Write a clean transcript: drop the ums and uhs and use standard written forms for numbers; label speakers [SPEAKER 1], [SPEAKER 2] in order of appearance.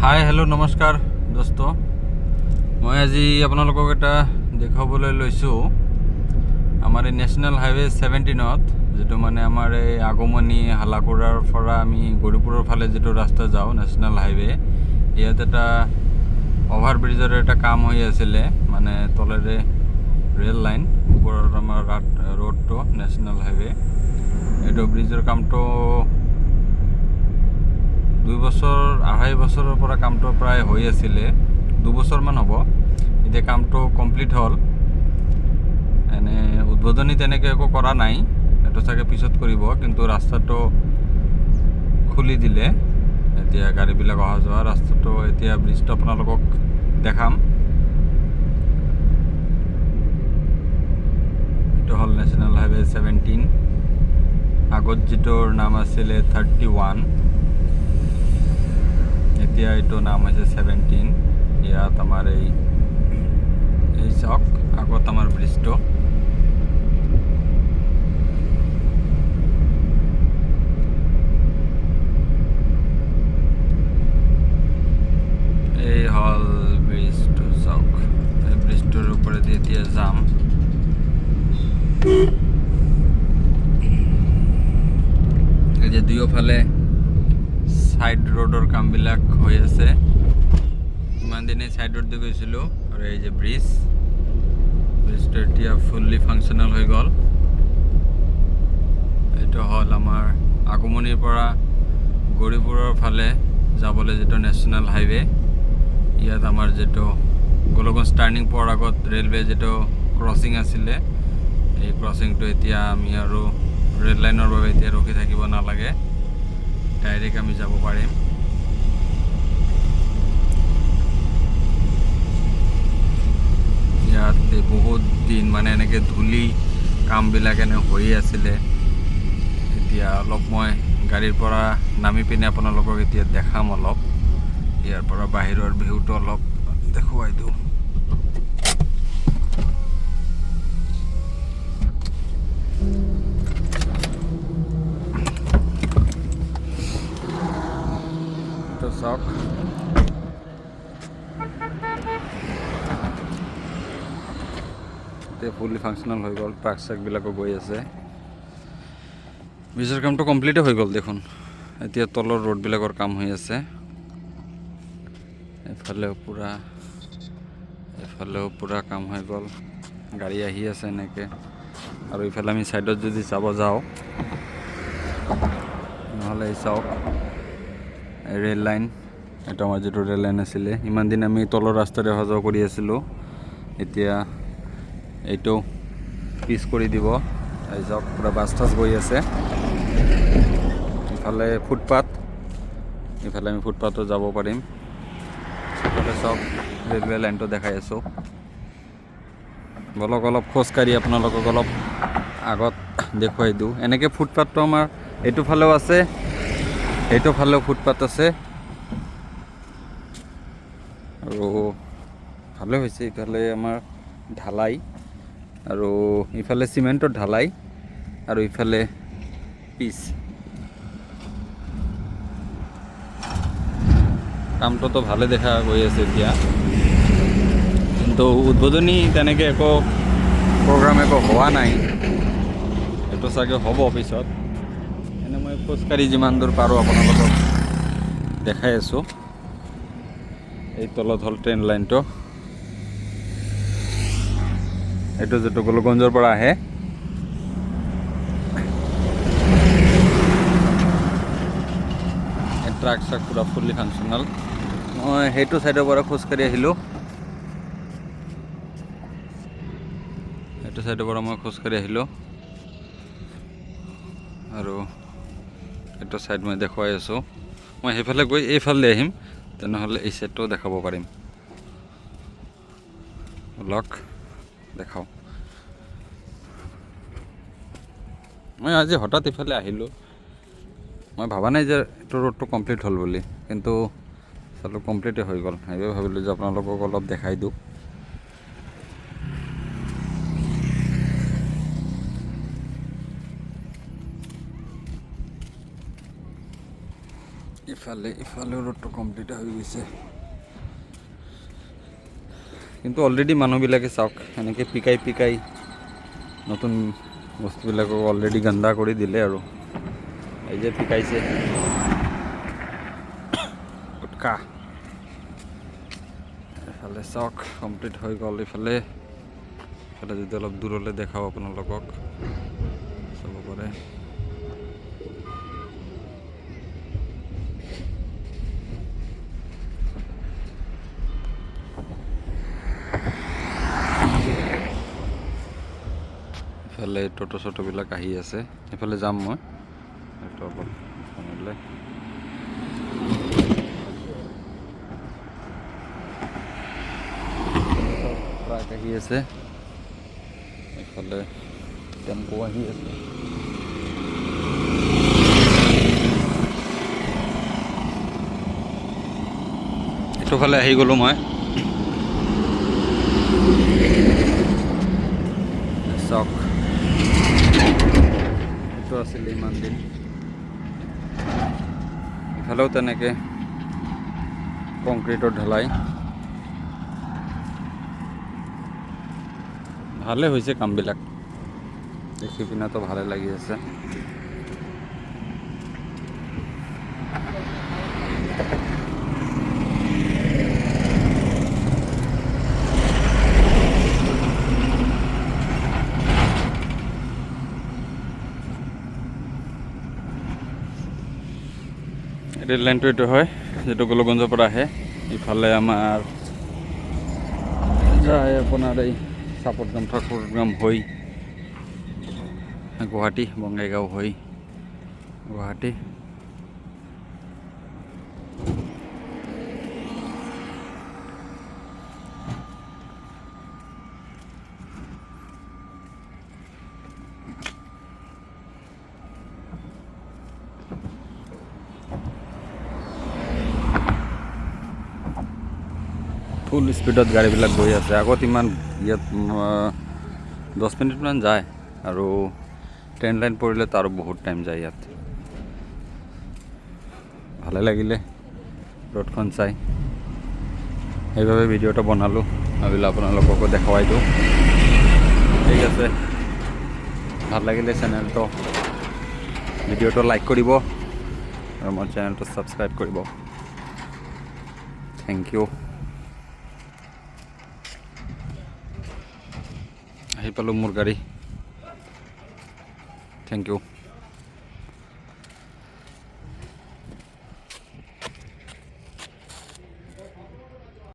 [SPEAKER 1] Hi hello' নমস্কাৰ দোস্ত, মই আজি আপোনালোকক এটা দেখাবলৈ লৈছোঁ আমাৰ এই নেশ্যনেল হাইৱে 17ত যিটো মানে আমাৰ এই আগমনী হালাকুৰাৰ পৰা আমি গৌৰীপুৰৰ ফালে যিটো ৰাস্তা যাওঁ নেশ্যনেল হাইৱে, ইয়াত এটা অভাৰ ব্ৰিজৰ এটা কাম হৈ আছিলে, মানে তলেৰে ৰেল লাইন, ওপৰৰ আমাৰ ৰোডটো নেশ্যনেল হাইৱে। এইটো ব্ৰিজৰ কামটো 2 বছৰ 2.5 বছৰৰ পৰা কামটো প্ৰায় হৈ আছিলে, 2 বছৰমান হ'ব। এতিয়া কামটো কমপ্লিট হ'ল। এনে উদ্বোধনী তেনেকৈ একো কৰা নাই, এইটো চাগে পিছত কৰিব, কিন্তু ৰাস্তাটো খুলি দিলে। এতিয়া গাড়ীবিলাক অহা যোৱা ৰাস্তাটো, এতিয়া ব্ৰিজটো আপোনালোকক দেখাম। এইটো হ'ল নেশ্যনেল হাইৱে 17। আগত যিটোৰ নাম আছিলে 31, এতিয়া এইটো নাম হৈছে 17। ইয়াত আমাৰ এই চাওক, আগত আমাৰ ব্ৰিজটো। এই হ'ল ব্ৰিজটো, চাওক। এই ব্ৰিজটোৰ ওপৰেদি এতিয়া যাম। এই যে দুয়োফালে সাইড ৰোডৰ কামবিলাক হৈ আছে। ইমান দিনে সাইড ৰোড দি গৈছিলোঁ, আৰু এই যে ব্ৰিজটো এতিয়া ফুল্লি ফাংচনেল হৈ গ'ল। এইটো হ'ল আমাৰ আগমনিৰ পৰা গৌৰীপুৰৰ ফালে যাবলৈ যিটো নেশ্যনেল হাইৱে। ইয়াত আমাৰ যিটো গোলগঞ্জ টাৰ্ণিং পোৱাৰ আগত ৰেলৱে যিটো ক্ৰচিং আছিলে, এই ক্ৰচিংটো এতিয়া আমি আৰু ৰেল লাইনৰ বাবে এতিয়া ৰখি থাকিব নালাগে, ডাইৰেক্ট আমি যাব পাৰিম। ইয়াতে বহুত দিন মানে এনেকৈ ধূলি কামবিলাক এনে হৈ আছিলে। এতিয়া অলপ মই গাড়ীৰ পৰা নামি পিনে আপোনালোকক এতিয়া দেখাম। অলপ ইয়াৰ পৰা বাহিৰৰ ভিউটো অলপ দেখুৱাই দিওঁ। চাওক, এতিয়া ফুল্লি ফাংচনেল হৈ গ'ল, ট্ৰাক চাকবিলাকো গৈ আছে। ব্ৰিজৰ কামটো কমপ্লিটে হৈ গ'ল দেখোন। এতিয়া তলৰ ৰোডবিলাকৰ কাম হৈ আছে। এইফালেও পূৰা কাম হৈ গ'ল, গাড়ী আহি আছে এনেকৈ। আৰু ইফালে আমি ছাইডত যদি যাব যাওঁ, নহ'লে এই চাওক, ৰেল লাইন। এইটো আমাৰ যিটো ৰেল লাইন আছিলে, ইমান দিন আমি তলৰ ৰাস্তাৰে অহা যোৱা কৰি আছিলোঁ। এতিয়া এইটো পিচ কৰি দিব। এই চাওক, পূৰা বাছ টাছ গৈ আছে। ইফালে ফুটপাথ, ইফালে আমি ফুটপাথত যাব পাৰিম। ইফালে চাওক, ৰেলৱে লাইনটো দেখাই আছোঁ। বলক অলপ খোজকাঢ়ি আপোনালোকক অলপ আগত দেখুৱাই দিওঁ। এনেকৈ ফুটপাথটো আমাৰ এইটো ফালেও আছে, এইটো ফালেও ফুটপাথ আছে, আৰু ভালে হৈছে। ইফালে আমাৰ ঢালাই, আৰু ইফালে চিমেণ্টৰ ঢালাই, আৰু ইফালে পিচ। কামটোতো ভালে দেখা গৈ আছে এতিয়া, কিন্তু উদ্বোধনী তেনেকৈ একো প্ৰগ্ৰাম একো হোৱা নাই। এইটো চাগে হ'ব পিছত। এনে মই খোজকাঢ়ি যিমান দূৰ পাৰোঁ আপোনালোকক দেখাই আছোঁ। এই তলত হ'ল ট্ৰেইন লাইনটো, এইটো যিটো গোলগঞ্জৰ পৰা আহে। ট্ৰাক চাক পূৰা ফুল্লি ফাংচনেল। মই সেইটো ছাইডৰ পৰা খোজকাঢ়ি আহিলোঁ, আৰু এইটো ছাইড মই দেখুৱাই আছোঁ। মই সেইফালে গৈ এইফালে আহিম, তেনেহ'লে এই ছাইডটোও দেখাব পাৰিম। লওক, দেখাওঁ। মই আজি হঠাৎ ইফালে আহিলোঁ, মই ভবা নাই যে এইটো ৰোডটো কমপ্লিট হ'ল বুলি, কিন্তু চালোঁ কমপ্লিটে হৈ গ'ল। সেইবাবে ভাবিলোঁ যে আপোনালোকক অলপ দেখাই দিওঁ। ইফালে ৰোডটো কমপ্লিট হৈ গৈছে, কিন্তু অলৰেডি মানুহবিলাকে চাওক এনেকৈ পিকাই নতুন বস্তুবিলাকক অলৰেডি গন্দা কৰি দিলে আৰু এই যে পিকাইছে গুটকা। এফালে চাওক কমপ্লিট হৈ গ'ল। ইফালে যদি অলপ দূৰলৈ দেখাওঁ আপোনালোকক চাব পাৰে। ইফালে টোটোবিলাক আহি আছে, সেইফালে যাম মই এইটো অলপ সময়। ট্ৰাক আহি আছে, এইফালে টেম্পো আহি আছে। এইটোফালে আহি গ'লোঁ মই। চাওক এইটো আছিলে ইমান দিন, ইফালেও তেনেকৈ কংক্ৰিটৰ ঢালাই। ভালে হৈছে কামবিলাক, দেখি পিনেতো ভালে লাগি আছে। ৰেল লাইনটো এইটো হয় যিটো গোলগঞ্জৰ পৰা আহে, ইফালে আমাৰ যায় আপোনাৰ এই চাপৰগ্ৰাম ঠাকুৰগ্ৰাম হৈ গুৱাহাটী, বঙাইগাঁও হৈ গুৱাহাটী। ফুল স্পীডত গাড়ীবিলাক গৈ আছে। আগত ইমান ইয়াত 10 মিনিটমান যায়, আৰু ট্ৰেইন লাইন পৰিলে তাৰো বহুত টাইম যায় ইয়াত। ভালে লাগিলে ৰোডখন চাই, সেইবাবে ভিডিঅ'টা বনালোঁ, ভাবিলোঁ আপোনালোককো দেখুৱাই দিওঁ। ঠিক আছে, ভাল লাগিলে চেনেলটো ভিডিঅ'টো লাইক কৰিব আৰু মোৰ চেনেলটো ছাবস্ক্ৰাইব কৰিব। Thank you. আহি পালোঁ মোৰ গাড়ী। Thank U.